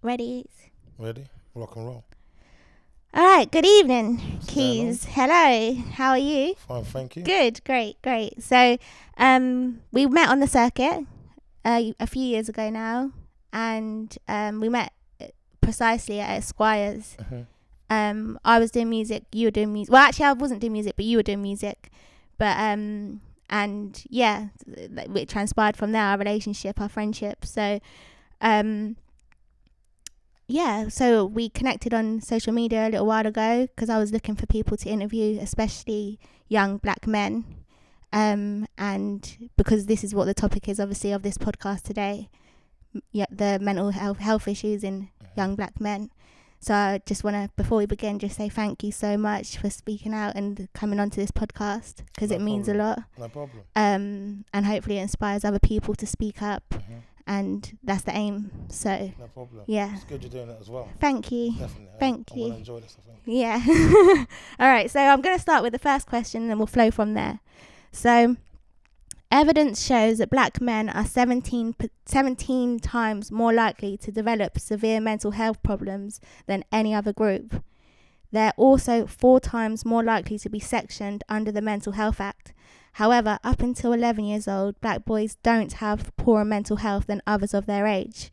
Ready? Ready? Rock and roll. All right, good evening, What's Keyz. Hello, how are you? Fine, thank you. Good, great. So, we met on the circuit a few years ago now, and we met precisely at Esquire's. I was doing music, you were doing music. Well, actually, I wasn't doing music, but you were doing music. But and yeah, it transpired from there, our relationship, our friendship. So, yeah, so we connected on social media a little while ago because I was looking for people to interview, especially young black men. And because this is what the topic is, obviously, of this podcast today, the mental health issues in young black men. So I just want to, before we begin, just say thank you so much for speaking out and coming onto this podcast because it means a lot. No problem. And hopefully it inspires other people to speak up. And that's the aim. So No problem. yeah, It's good you're doing it as well. Thank you. Definitely. Thank I'm you. going to enjoy this, I think. Yeah. All right. So I'm going to start with the first question and then we'll flow from there. So evidence shows that black men are 17 times more likely to develop severe mental health problems than any other group. They're also 4 times more likely to be sectioned under the Mental Health Act. However, up until 11 years old, black boys don't have poorer mental health than others of their age.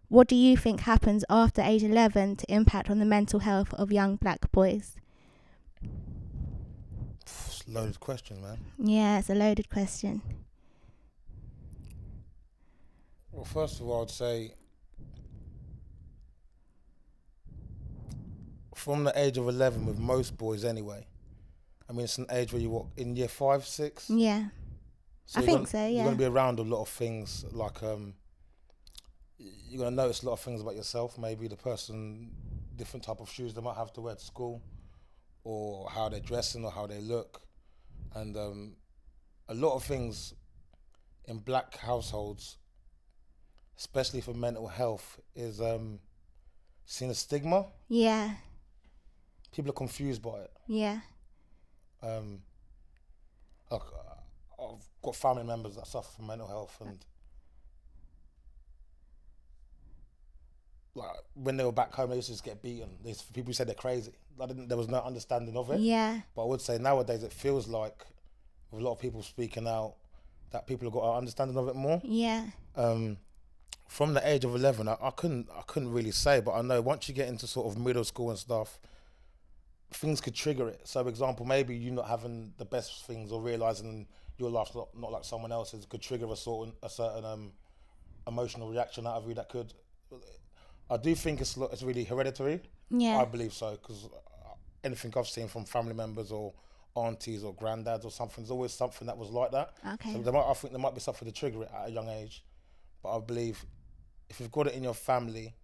What do you think happens after age 11 to impact on the mental health of young black boys? It's a loaded question, man. Yeah, it's a loaded question. Well, first of all, I'd say from the age of 11 with most boys anyway, I mean, it's an age where you walk in year 5, 6. Yeah. So I think so, yeah. You're going to be around a lot of things, like you're going to notice a lot of things about yourself. Maybe the person, different type of shoes they might have to wear to school, or how they're dressing or how they look. And a lot of things in black households, especially for mental health, is seen as stigma. Yeah. People are confused by it. Yeah. Like, I've got family members that suffer from mental health, and like when they were back home, they used to just get beaten. People said they're crazy. There was no understanding of it. Yeah. But I would say nowadays it feels like, with a lot of people speaking out, that people have got an understanding of it more. Yeah. From the age of 11, I couldn't really say, but I know once you get into sort of middle school and stuff, things could trigger it. So, for example, maybe you not having the best things or realizing your life's not like someone else's could trigger a certain emotional reaction out of you that could. I do think it's really hereditary. Yeah. I believe so, because anything I've seen from family members or aunties or granddads or something, there's always something that was like that. Okay. So I think there might be something to trigger it at a young age, but I believe if you've got it in your family,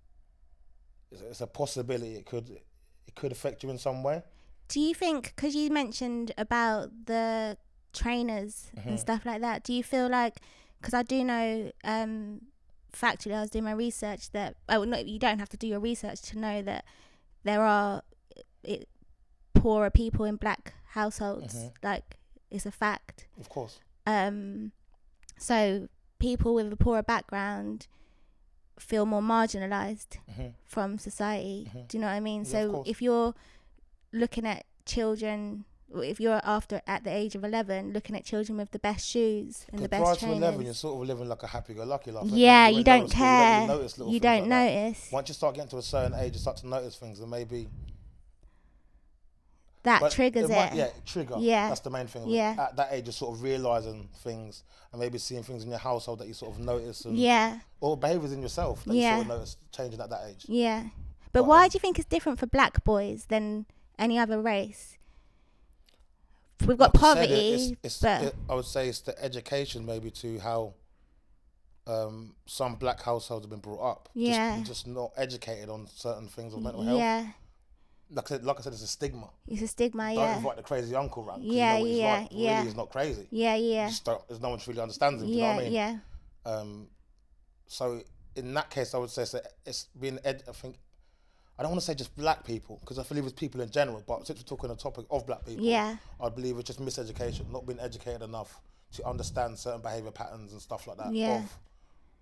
it's a possibility it could affect you in some way. Do you think, because you mentioned about the trainers and stuff like that, do you feel like, because I do know factually, I was doing my research that, you don't have to do your research to know that there are poorer people in black households. Like, it's a fact. Of course. So people with a poorer background feel more marginalized from society. Do you know what I mean? Yeah, so if you're looking at children, if you're at the age of 11 looking at children with the best shoes and the best trainers, prior to 11 you're sort of living like a happy-go-lucky life. Yeah, you don't care. You don't notice. Once you start getting to a certain age, you start to notice things, and maybe that triggers it. Trigger. Yeah, that's the main thing. Yeah, at that age, you're sort of realizing things and maybe seeing things in your household that you sort of notice, and or behaviors in yourself that you sort of notice changing at that age. Yeah, but why do you think it's different for black boys than any other race? We've got poverty, but I would say it's the education maybe to how some black households have been brought up. Yeah, just not educated on certain things of mental health. Yeah. Like I said, it's a stigma. It's a stigma, Don't invite the crazy uncle round. Yeah, you know yeah, right. yeah. Really, he's not crazy. Yeah, yeah. There's no one really understands him. Do you know what I mean? Yeah. So in that case, I would say it's being I think I don't want to say just black people, because I believe it's people in general. But since we're talking on the topic of black people, I believe it's just miseducation, not being educated enough to understand certain behaviour patterns and stuff like that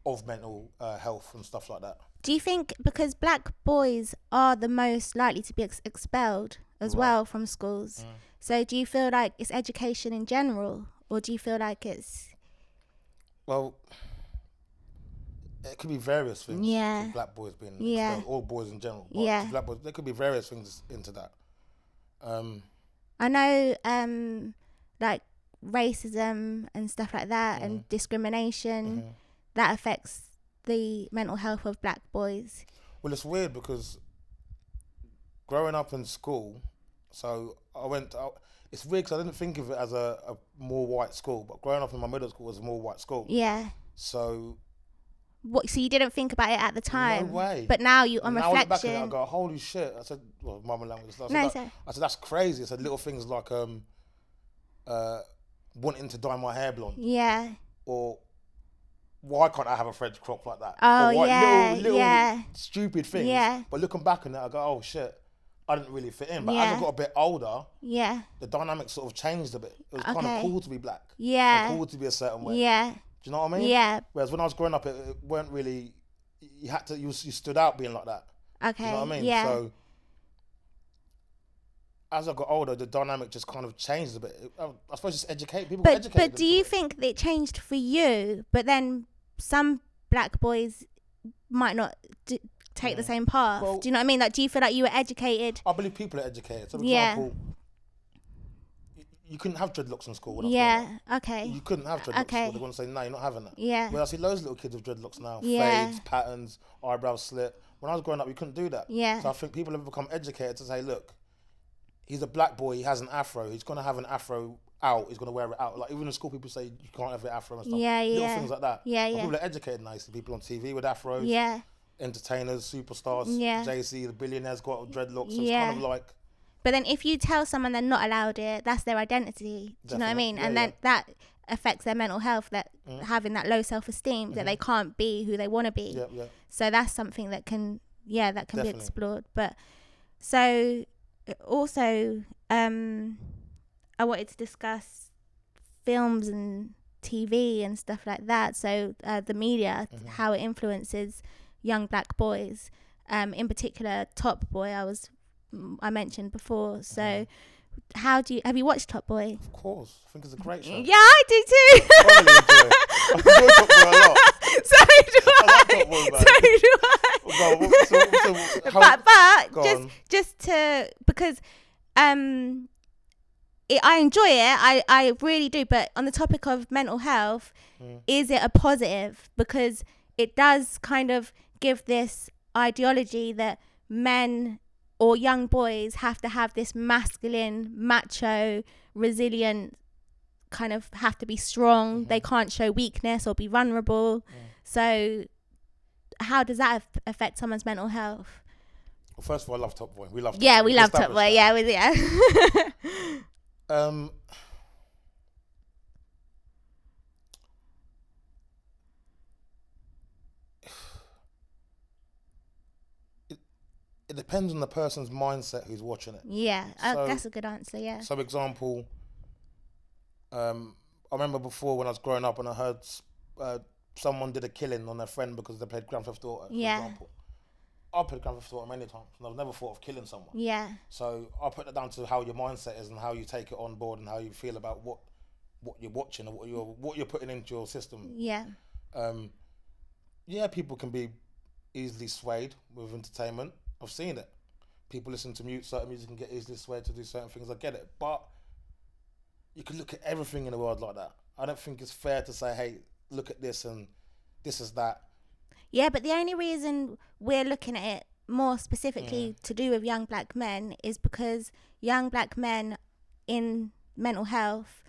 of mental health and stuff like that. Do you think because black boys are the most likely to be expelled as well from schools, so do you feel like it's education in general, or do you feel like it's... Well, it could be various things. Yeah. Black boys being expelled, all boys in general. But black boys, there could be various things into that. I know, like racism and stuff like that, and discrimination, that affects the mental health of black boys. Well, it's weird because growing up in school, so I went out. It's weird because I didn't think of it as a more white school, but growing up in my middle school was a more white school. Yeah. So. What? So you didn't think about it at the time? No way. But now you, on reflection. I look back at it, I go, holy shit. I said, well, mum and language. I said, that's crazy. I said, little things like wanting to dye my hair blonde. Yeah. Or why can't I have a French crop like that? Oh, or yeah. Little stupid things. Yeah. But looking back on it, I go, oh shit. I didn't really fit in. But as I got a bit older, the dynamic sort of changed a bit. It was kind of cool to be black. Yeah. And cool to be a certain way. Yeah. Do you know what I mean? Yeah. Whereas when I was growing up, it weren't really. You had to. You stood out being like that. Okay. Do you know what I mean? Yeah. So as I got older, the dynamic just kind of changed a bit. I suppose just educate people. But do you think that it changed for you? But then some black boys might not take the same path. Well, do you know what I mean? Like, do you feel like you were educated? I believe people are educated. So, for example, you couldn't have dreadlocks in school. Okay. You couldn't have dreadlocks in school. They're going to say, no, you're not having that. Yeah. Well, I see loads of little kids with dreadlocks now. Fades, patterns, eyebrows slit. When I was growing up, you couldn't do that. Yeah. So I think people have become educated to say, look, he's a black boy, he has an afro, he's going to have an afro out, he's going to wear it out. Like, even in school, people say you can't have an afro and stuff. Little things like that. People are educated now. You see people on TV with afros. Yeah. Entertainers, superstars. Jay-Z, the billionaires got dreadlocks. So it's kind of like... But then if you tell someone they're not allowed it, that's their identity. Do you know what I mean? And then that affects their mental health, that having that low self-esteem, that they can't be who they want to be. So that's something that can, be explored. But so also, I wanted to discuss films and TV and stuff like that. So the media, how it influences young black boys, in particular Topboy. I mentioned before. So have you watched Topboy? Of course. I think it's a great show. Yeah, I do too. I enjoy Topboy a lot. So do I. I like Topboy, man. But just to, because I enjoy it. I really do. But on the topic of mental health, is it a positive? Because it does kind of give this ideology that men or young boys have to have this masculine, macho, resilient, kind of have to be strong. They can't show weakness or be vulnerable. So how does that affect someone's mental health? Well, first of all, I love Topboy. We love Topboy. Yeah, we love Topboy. Yeah. It depends on the person's mindset who's watching it. Yeah, so, that's a good answer, yeah. So, for example, I remember before when I was growing up and I heard someone did a killing on their friend because they played Grand Theft Auto, for example. I played Grand Theft Auto many times and I've never thought of killing someone. Yeah. So I put that down to how your mindset is and how you take it on board and how you feel about what you're watching and what you're putting into your system. Yeah. People can be easily swayed with entertainment. I've seen it. People listen to certain music and get easily swayed to do certain things. I get it. But you can look at everything in the world like that. I don't think it's fair to say, hey, look at this and this is that. Yeah, but the only reason we're looking at it more specifically to do with young black men is because young black men in mental health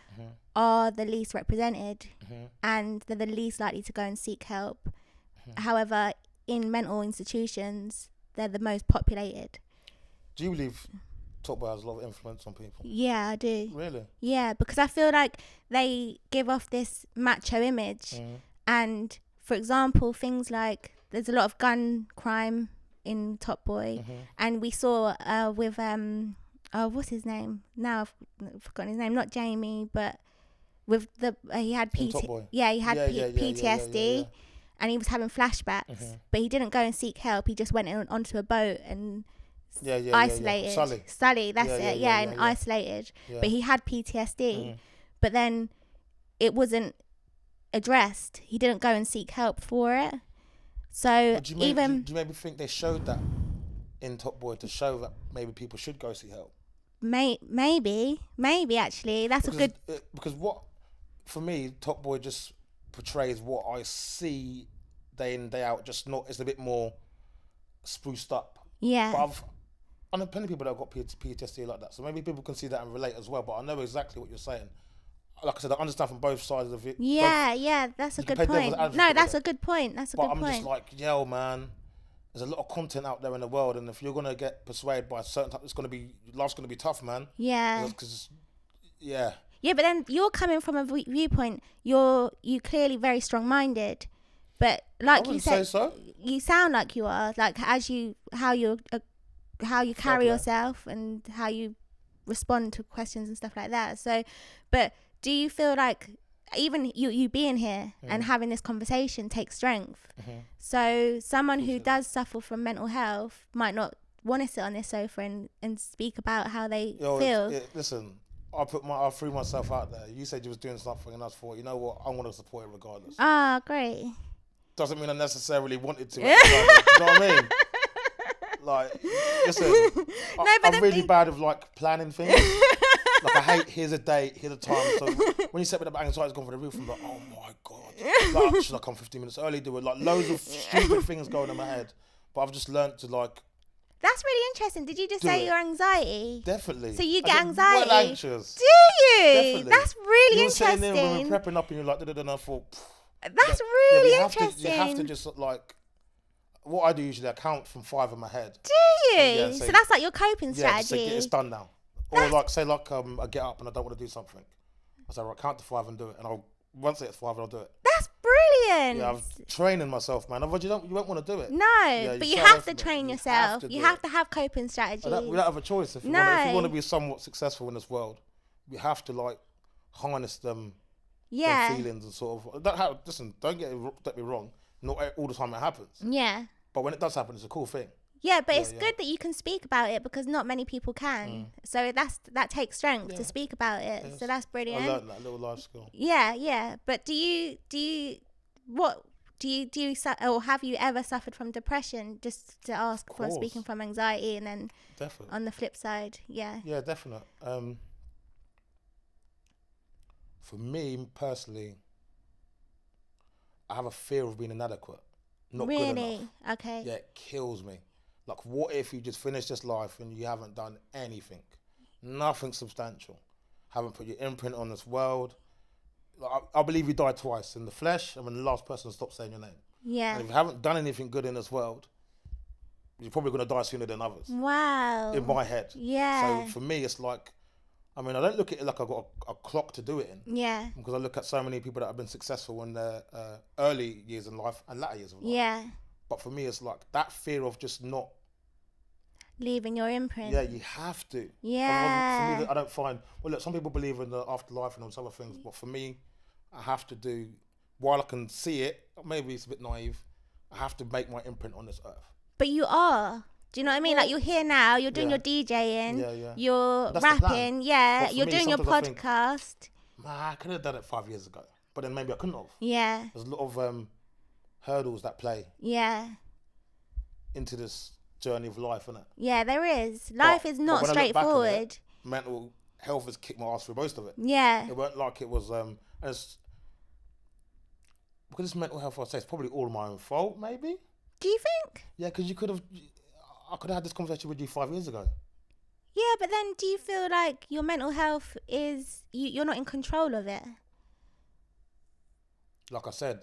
are the least represented and they're the least likely to go and seek help. However, in mental institutions, they're the most populated. Do you believe Topboy has a lot of influence on people? Yeah, I do. Really? Yeah, because I feel like they give off this macho image. And, for example, things like there's a lot of gun crime in Topboy. And we saw with, what's his name? Now I've forgotten his name. Not Jamie, but with he had PTSD. and he was having flashbacks, but he didn't go and seek help. He just went onto a boat and isolated. Sully, that's it. And isolated. Yeah. But he had PTSD. But then it wasn't addressed. He didn't go and seek help for it. So do you maybe think they showed that in Top Boy to show that maybe people should go seek help? Maybe actually, that's a good. Because what, for me, Top Boy just portrays what I see day in, day out. Just not, it's a bit more spruced up. Yeah. But I know plenty of people that have got PTSD like that, so maybe people can see that and relate as well. But I know exactly what you're saying. Like I said, I understand from both sides of it. Yeah, that's a good point. No, that's a good point. But I'm just like, yo, man, there's a lot of content out there in the world, and if you're gonna get persuaded by a certain type, life's gonna be tough, man. Yeah. Yeah, but then you're coming from a viewpoint. You clearly very strong-minded, but like you said, so. You sound like you are. Like how you carry yourself and how you respond to questions and stuff like that. So, but do you feel like even you being here and having this conversation takes strength? So someone who does suffer from mental health might not want to sit on this sofa and speak about how they feel. Listen, I threw myself out there. You said you was doing something and I thought, you know what, I'm going to support it regardless. Ah, great. Doesn't mean I necessarily wanted to. You know what I mean? Like, listen, I'm really bad with like planning things. Like I hate, here's a date, here's a time. So when you set me up, anxiety's gone for the roof. I'm like, oh my God. Like, should I come 15 minutes early? Do it like loads of stupid things going in my head. But I've just learned to like. That's really interesting. Did you just say your anxiety? Definitely. So you get anxiety? Well anxious. Do you? Definitely. That's really you interesting. Sitting there when we're prepping up and you're like, and I thought. That's really interesting. You have to just like. What I do usually, I count from 5 in my head. Do you? So that's like your coping strategy. Yeah, it's done now. Or like, say I get up and I don't want to do something. I say, right, count to 5 and do it. And once it's 5, I'll do it. That's brilliant. Yeah, I'm training myself, man. Otherwise, you won't want to do it. No, but you have to train yourself. You have to have coping strategies. We don't have a choice. If you want to be somewhat successful in this world, we have to like harness them feelings and sort of. Listen, don't get me wrong. Not all the time it happens. Yeah. But when it does happen, it's a cool thing. Yeah, but it's good that you can speak about it because not many people can. So that takes strength to speak about it. Yes. So that's brilliant. I learned that little life skill. Yeah. But do you or have you ever suffered from depression? Just to ask, from speaking from anxiety, and then definitely on the flip side, yeah. Yeah, definitely. For me personally, I have a fear of being inadequate, not good enough. Really? Okay. Yeah, it kills me. Like, what if you just finish this life and you haven't done anything? Nothing substantial. Haven't put your imprint on this world. Like, I believe you died twice, in the flesh and when the last person stopped saying your name. Yeah. And if you haven't done anything good in this world, you're probably going to die sooner than others. Wow. In my head. Yeah. So for me, it's like, I mean, I don't look at it like I've got a clock to do it in. Yeah. Because I look at so many people that have been successful in their early years in life and latter years of life. Yeah. But for me, it's like that fear of just not leaving your imprint. Yeah, you have to. Yeah. For me, I don't find. Well, look, some people believe in the afterlife and those other things, but for me, I have to do. While I can see it, maybe it's a bit naive. I have to make my imprint on this earth. But you are. Do you know what I mean? Like, you're here now. You're doing your DJing. You're rapping. Yeah. You're doing your podcast. I could have done it 5 years ago, but then maybe I couldn't have. Yeah. There's a lot of hurdles that play. Yeah. Into this journey of life, isn't it? Yeah, there is. Life is not straightforward. Mental health has kicked my ass through most of it. Yeah. It weren't like it was. And it's because it's mental health. I say it's probably all my own fault. Maybe. Do you think? Yeah, because I could have had this conversation with you 5 years ago. Yeah, but then do you feel like your mental health is you're not in control of it? Like I said.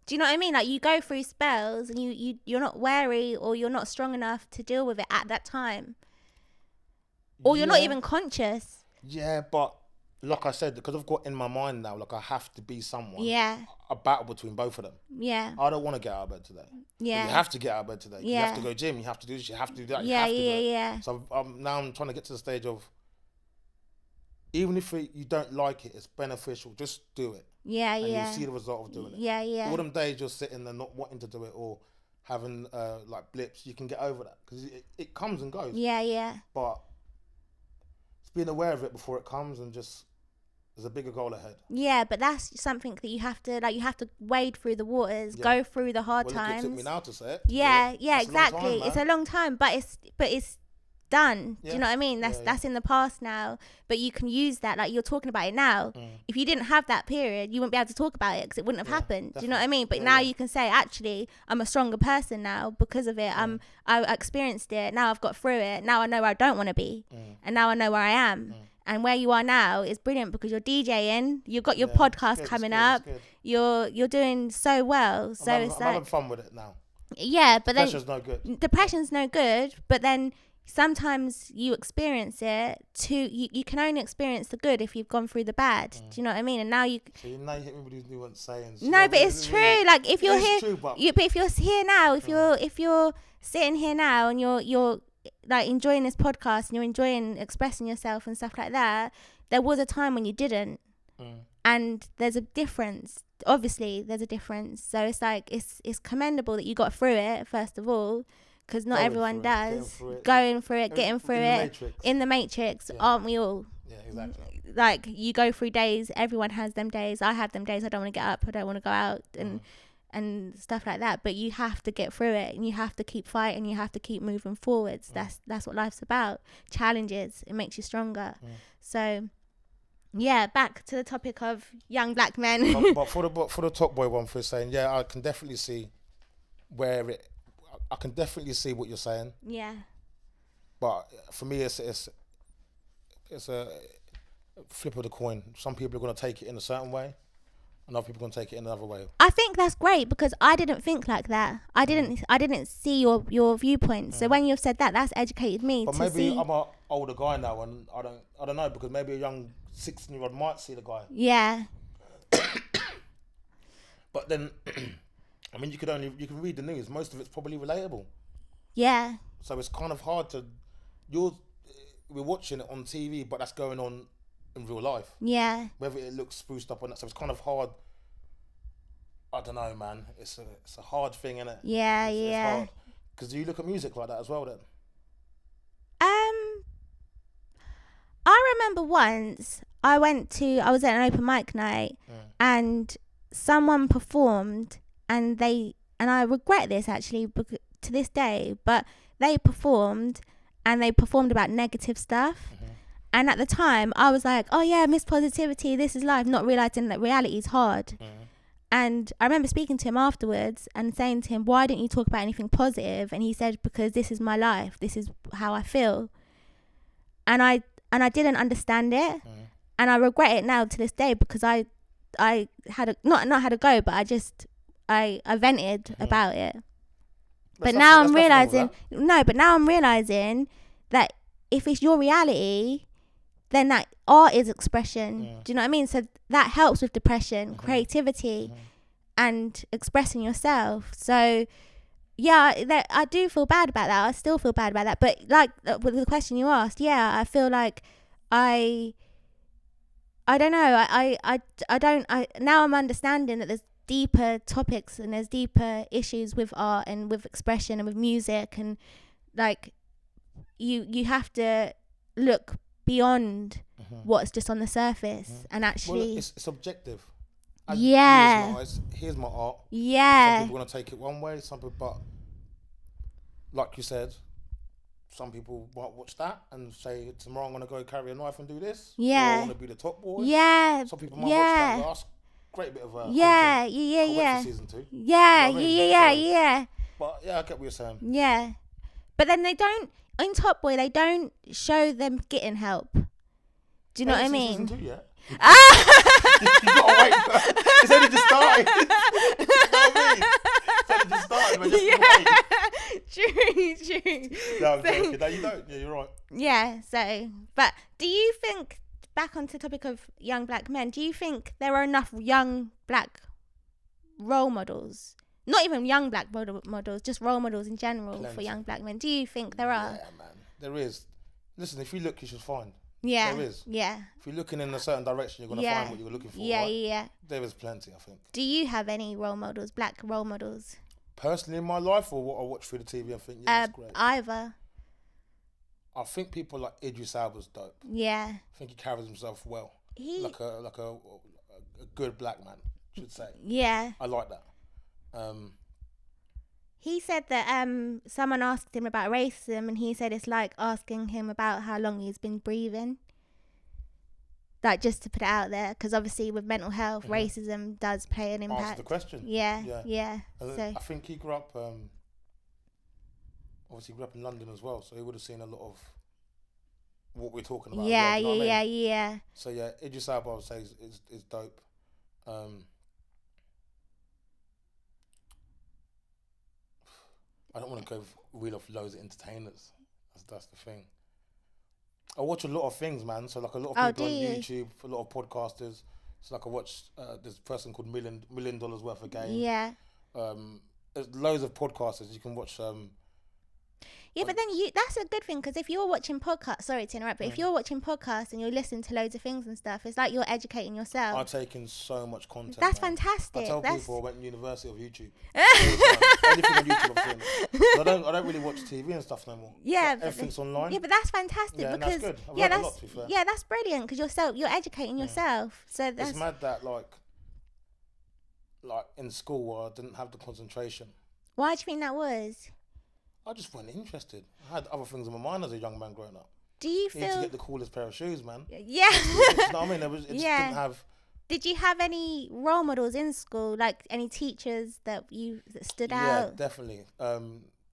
Do you know what I mean? Like, you go through spells and you're not wary or you're not strong enough to deal with it at that time. Or you're not even conscious. Yeah, but like I said, because I've got in my mind now, like I have to be someone. Yeah. A battle between both of them. Yeah. I don't want to get out of bed today. Yeah. But you have to get out of bed today. Yeah. You have to go gym. You have to do this. You have to do that. Yeah, you have to do it. Yeah. So I'm trying to get to the stage of, even if you don't like it, it's beneficial. Just do it. Yeah, and yeah. you see the result of doing it. Yeah, yeah. All them days you're sitting there not wanting to do it or having like blips, you can get over that because it comes and goes. Yeah, yeah. But it's being aware of it before it comes and just there's a bigger goal ahead. Yeah, but that's something that you have to wade through the waters, go through the hard times. It took me now to say it. Yeah, yeah, That's exactly. It's a long time, but it's done. Yeah. Do you know what I mean? That's in the past now, but you can use that. Like you're talking about it now. If you didn't have that period, you wouldn't be able to talk about it because it wouldn't have happened. Definitely. Do you know what I mean? But now you can say, actually, I'm a stronger person now because of it. I experienced it. Now I've got through it. Now I know where I don't want to be, and now I know where I am. And where you are now is brilliant because you're DJing. You've got your podcast coming up. You're doing so well. So I'm having fun with it now. Yeah, but then depression's no good. Depression's no good, but then sometimes you experience it you can only experience the good if you've gone through the bad. Do you know what I mean? And now you hit me with these nuanced sayings. No, but it's true. Like if you're here, but if you're here now, if you're sitting here now and you're like enjoying this podcast and you're enjoying expressing yourself and stuff like that, there was a time when you didn't, and there's a difference. Obviously, there's a difference. So it's like it's commendable that you got through it first of all, because not everyone does. Going through it, getting through it in the matrix, aren't we all? Yeah, exactly. Like you go through days. Everyone has them days. I have them days. I don't want to get up. I don't want to go out and stuff like that. But you have to get through it, and you have to keep fighting. You have to keep moving forwards. That's what life's about. Challenges. It makes you stronger. So, yeah, back to the topic of young black men. but for the Top Boy one, for saying, yeah, I can definitely see I can definitely see what you're saying. Yeah. But for me, it's a flip of the coin. Some people are going to take it in a certain way, and other people are going to take it in another way. I think that's great because I didn't think like that. I didn't see your viewpoint. So when you've said that, that's educated me. But maybe I'm an older guy now, and I don't know, because maybe a young 16-year-old might see the guy. Yeah. But then, I mean, you can read the news. Most of it's probably relatable. Yeah. So it's kind of hard to. We're watching it on TV, but that's going on in real life. Yeah. Whether it looks spruced up or not, so it's kind of hard. I don't know, man. It's a hard thing, innit? Yeah, It's hard. Because you look at music like that as well, then. I remember once I was at an open mic night, and someone performed, and I regret this actually to this day, but they performed about negative stuff. And at the time I was like, oh yeah, Miss Positivity, this is life, not realizing that reality is hard. And I remember speaking to him afterwards and saying to him, why didn't you talk about anything positive? And he said, because this is my life, this is how I feel. And I didn't understand it, and I regret it now to this day, because I had not had a go, but I vented about it. But now I'm realizing that if it's your reality, then that art is expression. Do you know what I mean? So that helps with depression, creativity, and expressing yourself. So yeah, I do feel bad about that. I still feel bad about that. But like with the question you asked, yeah, I feel like I don't know. I now I'm understanding that there's deeper topics and there's deeper issues with art and with expression and with music, and like you have to look beyond what's just on the surface and actually. Well, it's objective. Here's my art. Yeah. Some people want to take it one way, some people, but like you said, some people might watch that and say, tomorrow I'm going to go carry a knife and do this. Yeah. Or I want to be the top boy. Yeah. Some people might watch that and ask, great bit of content. Yeah. For season 2. Yeah, you know what I mean? Yeah. But yeah, I get what you're saying. Yeah. But then they don't, in Top Boy, they don't show them getting help. Do you know what I mean? Season 2 yet? You gotta wait. It's only just started. You know what I mean? It's only just started. But just True. No, I'm joking. No, you don't. Yeah, you're right. Yeah. So, but do you think, back onto the topic of young black men, do you think there are enough young black role models? Not even young black models, just role models in general for young black men. Do you think there are? Yeah, man. There is. Listen, if you look, you should find. Yeah. There is. Yeah. If you're looking in a certain direction, you're going to find what you're looking for, Yeah, right? yeah. There is plenty, I think. Do you have any role models, black role models? Personally in my life, or what I watch through the TV and think, yeah, that's great? Either. I think people like Idris Elba's dope. Yeah. I think he carries himself well. Like a good black man, should say. Yeah. I like that. He said that someone asked him about racism, and he said it's like asking him about how long he's been breathing. Like, just to put it out there, because obviously with mental health, racism does play an impact. Answer the question. Yeah. So I think he grew up. Obviously, he grew up in London as well, so he would have seen a lot of what we're talking about. Yeah, as well, do you know what I mean? yeah. So yeah, Idris Elba, I would say is dope. I don't want to go reel off loads of entertainers. That's the thing. I watch a lot of things, man. So like a lot of people on YouTube, a lot of podcasters. So like I watch this person called $1 million worth of game. Yeah. There's loads of podcasters you can watch. Yeah, but then that's a good thing, because if you're watching podcasts, sorry to interrupt, but if you're watching podcasts and you're listening to loads of things and stuff, it's like you're educating yourself. I take in so much content. That's man. fantastic. I tell people I went to University of YouTube. Anything on YouTube I've seen it. I don't really watch TV and stuff no more. Yeah, so everything's online. Yeah, but that's fantastic, yeah, because that's good. I've learned a lot, to be fair. Yeah, that's brilliant, because you're educating yourself. So that's it's mad that like in school I didn't have the concentration. Why do you think that was? I just wasn't interested. I had other things in my mind as a young man growing up. Do you need feel to get the coolest pair of shoes, man? Yeah. You know what I mean? It just didn't have. Did you have any role models in school, like any teachers that stood out? Yeah, definitely.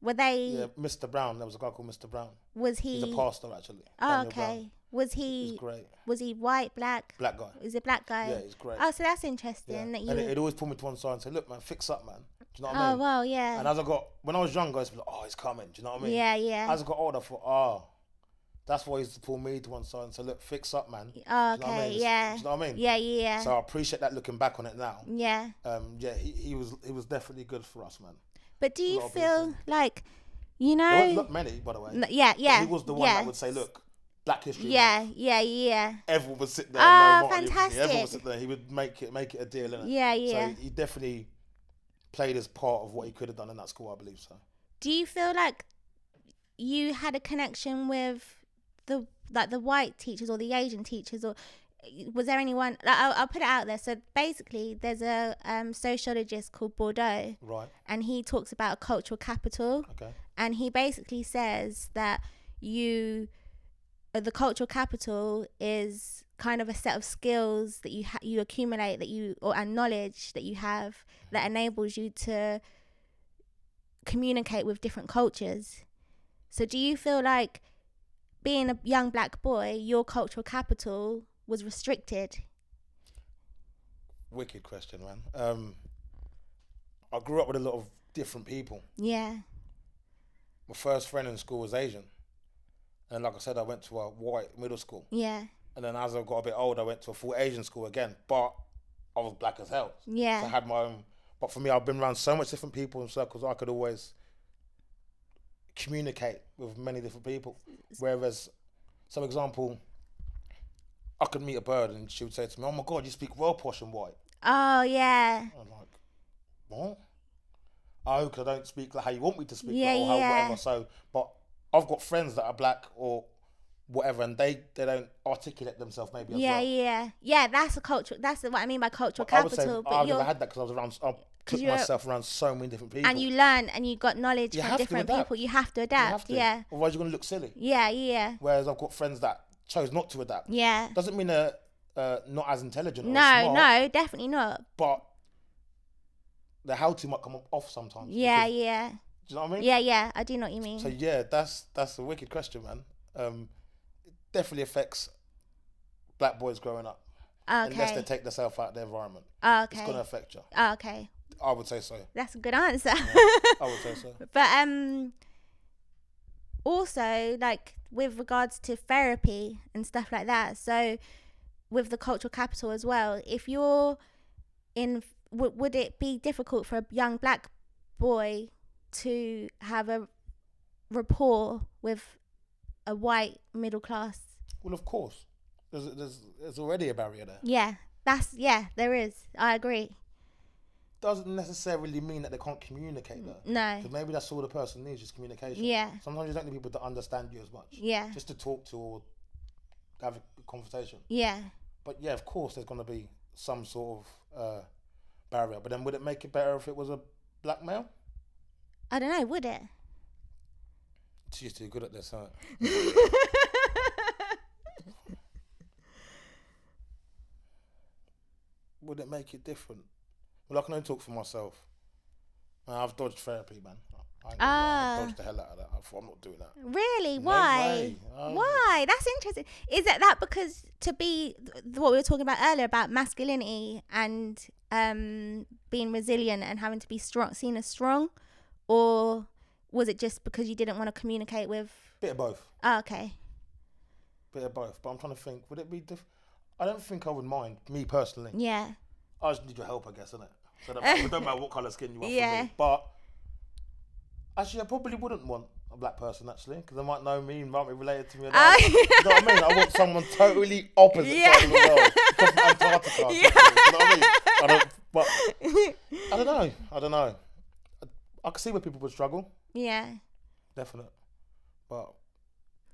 Were they? Yeah, Mr. Brown. There was a guy called Mr. Brown. Was he? He's a pastor, actually. Oh, Daniel okay. Brown. Was he? He's great. Was he white, black? Black guy. Is a black guy? Yeah, he's great. Oh, so that's interesting. Yeah. That you. And it always put me to one side and say, "Look, man, fix up, man." Do you know what I mean? Oh, well, yeah. And as when I was younger, I was like, "Oh, he's coming." Do you know what I mean? Yeah. As I got older, I thought, that's why he used to pull me to one side and say, "Look, fix up, man." Oh, okay, do you know what I mean? yeah. Do you know what I mean? Yeah. So I appreciate that looking back on it now. Yeah. He was definitely good for us, man. But do you feel like, you know? There weren't many, by the way. Yeah. But he was the one that would say, "Look, Black History Month." Yeah. Everyone would sit there. Oh, fantastic. Everyone would sit there. He would make it a deal, innit? Yeah. So he definitely played his part of what he could have done in that school, I believe so. Do you feel like you had a connection with the white teachers or the Asian teachers, or was there anyone? I'll put it out there. So basically, there's a sociologist called Bordeaux, right? And he talks about a cultural capital. Okay. And he basically says that the cultural capital is kind of a set of skills that you accumulate and knowledge that you have that enables you to communicate with different cultures. So do you feel like, being a young black boy, your cultural capital was restricted? Wicked question, man. I grew up with a lot of different people. Yeah. My first friend in school was Asian. And like I said, I went to a white middle school. Yeah. And then as I got a bit older, I went to a full Asian school again. But I was black as hell. Yeah. So I had my own. But for me, I've been around so much different people in circles, I could always communicate with many different people. Whereas, some example, I could meet a bird and she would say to me, "Oh my God, you speak real posh and white." Oh, yeah. I'm like, what? Oh, because I don't speak like how you want me to speak, Yeah, or how yeah. whatever. So, but I've got friends that are black or whatever, and they don't articulate themselves maybe as well. Yeah, that's what I mean by cultural But capital. I would say I've never had that because I put myself around so many different people. And you learn and you got knowledge from different people. You have to adapt. Yeah. Otherwise, you're going to look silly. Yeah. Whereas I've got friends that chose not to adapt. Yeah. Doesn't mean they're not as intelligent or No, smart. definitely not. But the how to might come off sometimes. Yeah. Do you know what I mean? Yeah, I do know what you mean. So yeah, that's a wicked question, man. It definitely affects black boys growing up. Okay. Unless they take themselves out of their environment. Okay. It's going to affect you. Okay. I would say so. That's a good answer. Yeah, I would say so. But also, like, with regards to therapy and stuff like that, so with the cultural capital as well, if you're in, would it be difficult for a young black boy to have a rapport with a white middle class Well, of course. There's already a barrier there. Yeah, there is. I agree. Doesn't necessarily mean that they can't communicate though. No. Because maybe that's all the person needs, just communication. Yeah. Sometimes you don't need people to understand you as much. Yeah. Just to talk to or have a conversation. Yeah. But yeah, of course there's going to be some sort of barrier. But then would it make it better if it was a black male? I don't know, would it? She's too good at this, huh? Would it make it different? Well, I can only talk for myself. I've dodged therapy, man. I dodged the hell out of that. I thought, I'm not doing that. Really? No Why? way. Why? That's interesting. Is it that because to be what we were talking about earlier about masculinity and being resilient and having to be strong, seen as strong, or was it just because you didn't want to communicate with? Bit of both. Oh, okay. Bit of both. But I'm trying to think. Would it be different? I don't think I would mind, me personally. Yeah. I just need your help, I guess, innit? So it don't matter what colour skin you are Yeah. for me. But actually, I probably wouldn't want a black person, actually, because they might know me and might be related to me. You know what I mean? I want someone totally opposite side of the world. Come from Antarctica. Yeah. You know what I mean? I don't know. I can see where people would struggle. Yeah. Definitely. But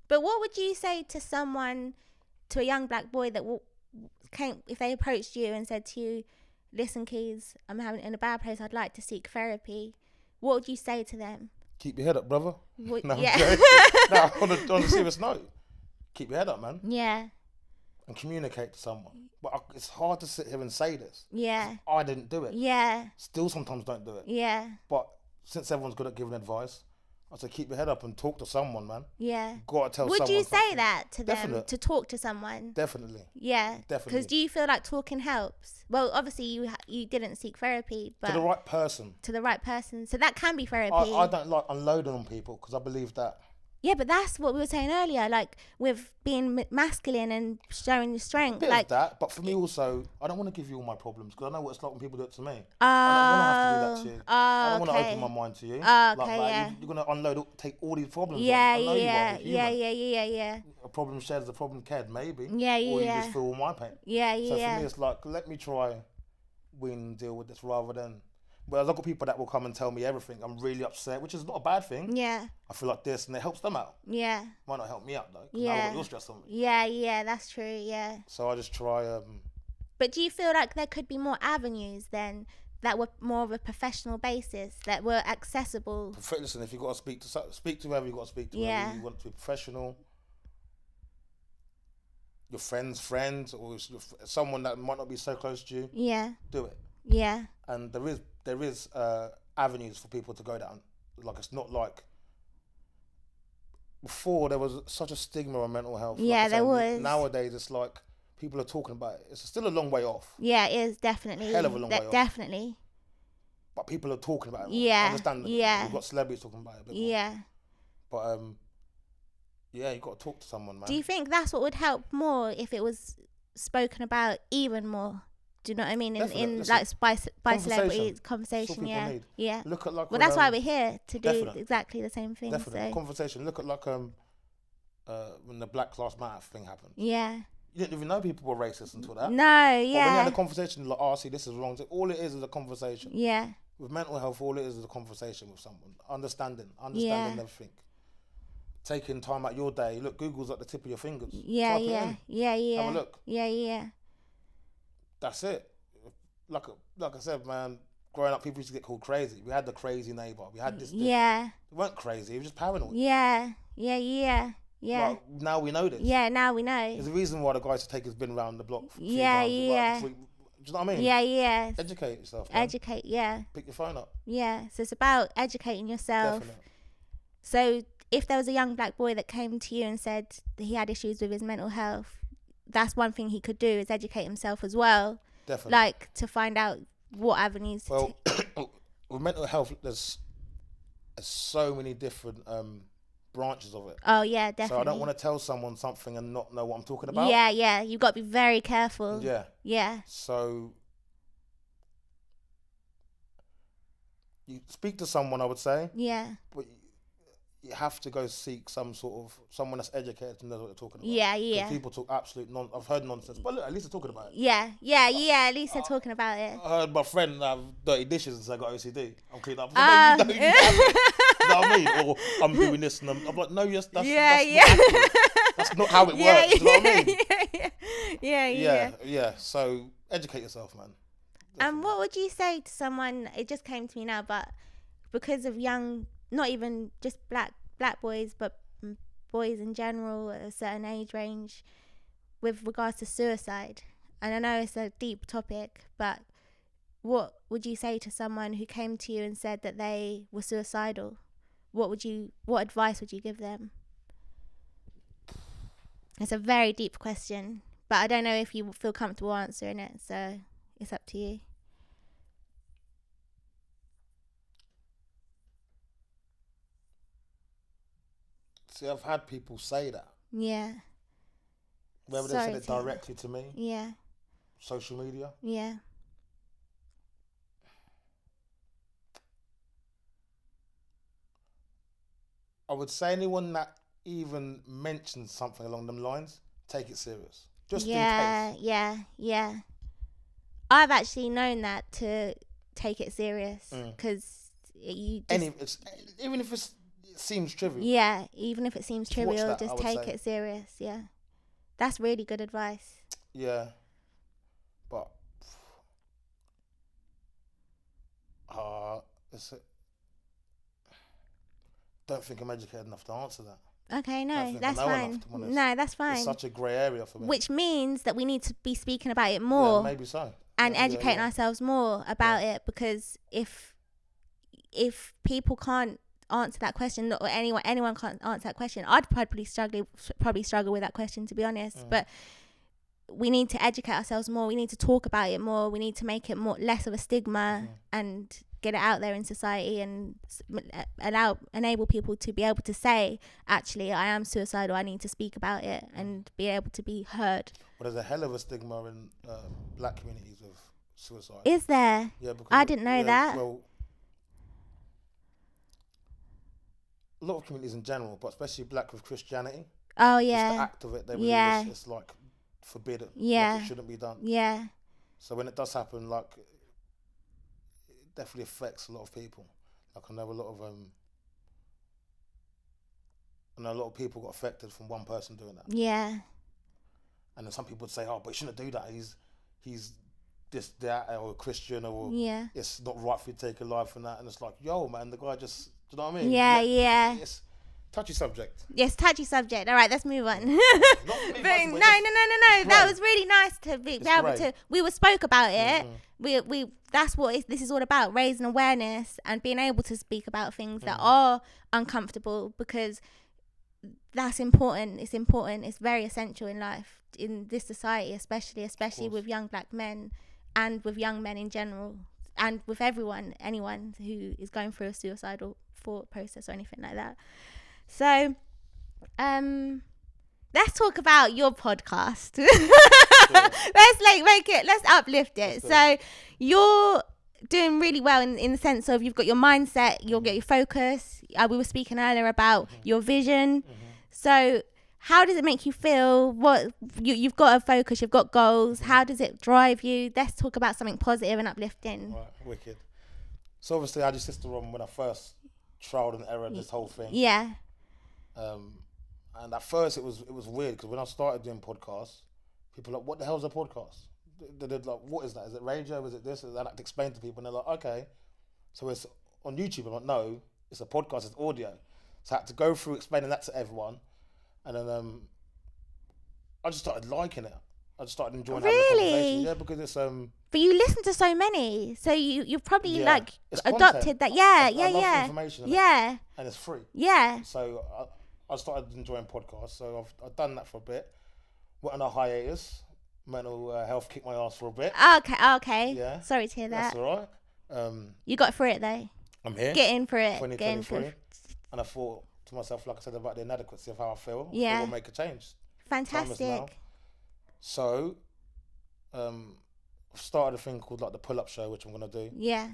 what would you say to someone, to a young black boy that came, if they approached you and said to you, listen, Keyz, I'm having in a bad place, I'd like to seek therapy. What would you say to them? Keep your head up, brother. No, yeah. No, on a serious note, keep your head up, man. Yeah. And communicate to someone. But it's hard to sit here and say this. Yeah. I didn't do it. Yeah. Still sometimes don't do it. Yeah. But since everyone's good at giving advice, I say keep your head up and talk to someone, man. Yeah. You've got to tell would someone. you say something. that to them? Definitely. To talk to someone? Definitely. Yeah. Definitely. Because do you feel like talking helps? Well, obviously you didn't seek therapy, but... To the right person. To the right person. So that can be therapy. I don't like unloading on people because I believe that... Yeah, but that's what we were saying earlier, like with being masculine and showing your strength. Bit like of that, but for me also, I don't want to give you all my problems because I know what it's like when people do it to me. I don't want to have to do that to you. I don't want to open my mind to you. Yeah. You're going to unload, take all these problems on. Yeah. I know you are, Yeah. A problem shared is a problem cared, maybe. Yeah. Or you just feel all my pain. Yeah. So for me, it's like, let me try win and deal with this rather than... Whereas I've got people that will come and tell me everything. I'm really upset, which is not a bad thing. Yeah. I feel like this, and it helps them out. Yeah. Might not help me out, though. Yeah. Now I've got your stress on me. Yeah, that's true, yeah. So I just try... But do you feel like there could be more avenues then that were more of a professional basis, that were accessible? Listen, if you've got to speak to whoever you've got to speak to, whether you want to be professional, your friend's friend, or someone that might not be so close to you, yeah, do it. Yeah. And there is avenues for people to go down. Like, it's not like before there was such a stigma on mental health. Yeah, like there was. Nowadays it's like people are talking about it. It's still a long way off. Yeah, it is definitely. Hell of a long way off. Definitely. But people are talking about it. Yeah. I understand. Yeah. We've got celebrities talking about it. A bit yeah. More. But yeah, you got to talk to someone, man. Do you think that's what would help more if it was spoken about even more? Do you know what I mean? In like by celebrities, conversation, yeah. Need. Yeah. Look at like. Well, that's why we're here to do definitely. exactly the same thing. Definitely. So. Conversation. Look at like when the Black Lives Matter thing happened. Yeah. You didn't even know people were racist until that. No, yeah. But when you had a conversation, like, see, this is wrong. All it is a conversation. Yeah. With mental health, all it is a conversation with someone. Understanding everything. Taking time out your day. Look, Google's at the tip of your fingers. Yeah. Have a look. Yeah. That's it. Like I said, man, growing up, people used to get called crazy. We had the crazy neighbour. We had this. Yeah. They weren't crazy. It was just paranoid. Yeah. Like, now we know this. Yeah, now we know. There's a reason why the guy to take has been around the block. Do you Yeah. know what I mean? Yeah. Educate yourself. Man. Educate, yeah. Pick your phone up. Yeah. So it's about educating yourself. Definitely. So if there was a young black boy that came to you and said that he had issues with his mental health, that's one thing he could do, is educate himself as well. Definitely. Like, to find out what avenues to take. With mental health, there's so many different branches of it. Oh, yeah, definitely. So I don't want to tell someone something and not know what I'm talking about. Yeah. You've got to be very careful. Yeah. So you speak to someone, I would say. Yeah. But have to go seek someone that's educated and knows what they're talking about. Yeah, yeah. Because people talk absolute I've heard nonsense, but look, at least they're talking about it. Yeah. At least they're talking about it. I heard my friend have dirty dishes and say I got OCD. I'm cleaning up. No, you haven't. You know what I mean? Or I'm doing this and I'm like, no, yes, that's not accurate. That's not how it works. You know what I mean? Yeah. So educate yourself, man. And what would you say to someone? It just came to me now, but because of young, not even just black boys, but boys in general at a certain age range, with regards to suicide. And I know it's a deep topic, but what would you say to someone who came to you and said that they were suicidal? What advice would you give them? It's a very deep question, but I don't know if you feel comfortable answering it, so it's up to you. See, I've had people say that. Yeah. Whether they said it directly to me. Yeah. Social media. Yeah. I would say anyone that even mentions something along them lines, take it serious. Just in case. Yeah. I've actually known that to take it serious because even if it seems trivial. Yeah, even if it seems trivial, just take it serious. Yeah, that's really good advice. Yeah, but don't think I'm educated enough to answer that. Okay, no, that's fine. No, that's fine. It's such a grey area for me. Which means that we need to be speaking about it more. Yeah, maybe so. And educating ourselves more about it, because if people can't answer that question, or anyone can't answer that question, I'd probably struggle with that question, to be honest. But we need to educate ourselves more. We need to talk about it more. We need to make it less of a stigma and get it out there in society and enable people to be able to say, actually, I am suicidal. I need to speak about it and be able to be heard. Well, there's a hell of a stigma in black communities of suicide. Is there? Yeah, because I didn't know that. Well, a lot of communities in general, but especially black with Christianity. Oh yeah. Just the act of it, they believe it's like forbidden. Yeah. Like it shouldn't be done. Yeah. So when it does happen, like, it definitely affects a lot of people. Like I know a lot of people got affected from one person doing that. Yeah. And then some people would say, "Oh, but you shouldn't do that. He's this, that, or a Christian, or it's not right for you to take a life and that." And it's like, yo, man, the guy just, do you know what I mean? Yeah. It's touchy subject. Yes, touchy subject. All right, let's move on. No. That was really nice to be able to. We spoke about it. We that's what this is all about: raising awareness and being able to speak about things that are uncomfortable, because that's important. It's important. It's very essential in life, in this society, especially with young black men and with young men in general, and with anyone who is going through a suicidal thought process or anything like that. So, let's talk about your podcast. Let's uplift it. So you're doing really well in the sense of you've got your mindset, you'll get your focus. We were speaking earlier about your vision. So how does it make you feel? What you've got a focus, you've got goals. How does it drive you? Let's talk about something positive and uplifting. Right, wicked. So obviously I had your sister on when I first trialed and errored this whole thing. Yeah. And at first it was weird, because when I started doing podcasts, people were like, what the hell's a podcast? They're like, what is that? Is it radio? Is it this? And I had to explain to people, and they're like, okay, so it's on YouTube. I'm like, no, it's a podcast, it's audio. So I had to go through explaining that to everyone, and then I just started liking it. I just started enjoying having a conversation. Yeah, because it's But you listen to so many, so you've probably it's adopted content. that. Yeah, I love information. Yeah. And it's free. Yeah. So I started enjoying podcasts. So I've done that for a bit. Went on a hiatus. Mental health kicked my ass for a bit. Okay. Yeah. Sorry to hear that. That's all right. You got through it though. I'm here. Get in for it. 2023. And I thought to myself, like I said, about the inadequacy of how I feel. Yeah. I will make a change. Fantastic. So, I've started a thing called like the pull-up show, which I'm gonna do. Yeah.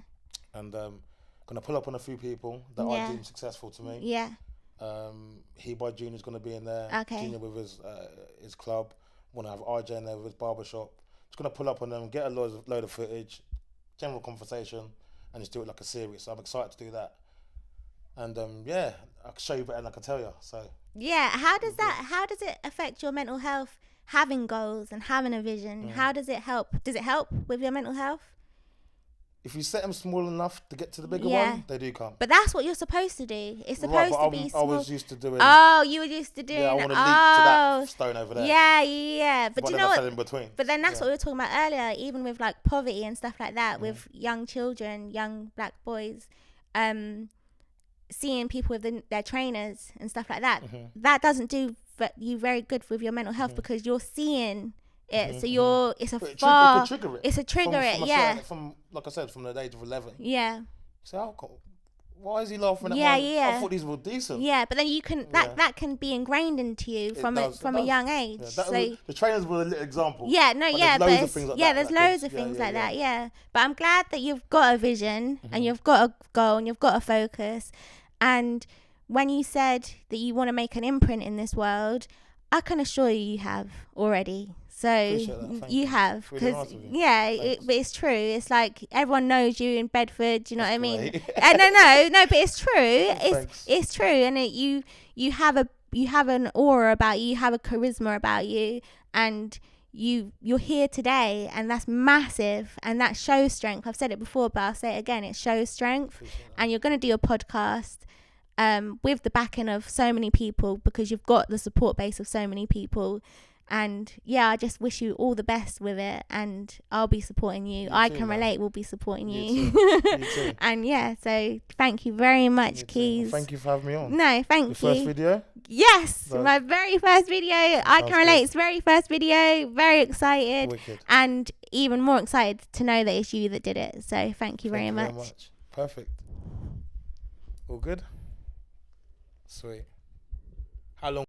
And gonna pull up on a few people that I deem successful to me. Yeah. He Boy Junior's going to be in there. Okay. Junior with his club. Want to have RJ in there with his barbershop. Just going to pull up on them, get a load of footage, general conversation, and just do it like a series. So I'm excited to do that. And yeah, I can show you better than I can tell you. So yeah, how does it affect your mental health, having goals and having a vision? How does it help? Does it help with your mental health? If you set them small enough to get to the bigger one, they do come. But that's what you're supposed to do. It's supposed to be small. I was used to doing. Oh, you were used to doing. Yeah, I want to leap to that stone over there. Yeah. But you know what? In between. But then that's what we were talking about earlier. Even with like poverty and stuff like that, with young children, young black boys, seeing people with their trainers and stuff like that, that doesn't do you very good with your mental health because you're seeing it. So it's a trigger it. It's a trigger from like I said, from the age of 11. Yeah. So why is he laughing at Yeah. I thought these were decent. Yeah, but then you can that can be ingrained into you from a young age. Yeah, so the trainers were a little example. Yeah, no, but there's loads of things like that. Yeah, but I'm glad that you've got a vision and you've got a goal and you've got a focus. And when you said that you want to make an imprint in this world, I can assure you have already. So you have, because but it's true. It's like everyone knows you in Bedford. You know what I mean? No, but it's true. It's true, and you have an aura about you. You have a charisma about you, and you're here today, and that's massive, and that shows strength. I've said it before, but I'll say it again. It shows strength, and you're going to do a podcast with the backing of so many people because you've got the support base of so many people. And yeah, I just wish you all the best with it, and I'll be supporting you. I Can Relate will be supporting you. Too. And yeah, so thank you very much, Keyz. Thank you for having me on. No, thank you. First video? Yes, my very first video. I Can Relate's very first video. Very excited. Wicked. And even more excited to know that it's you that did it. So thank you very much. Perfect. All good? Sweet. How long?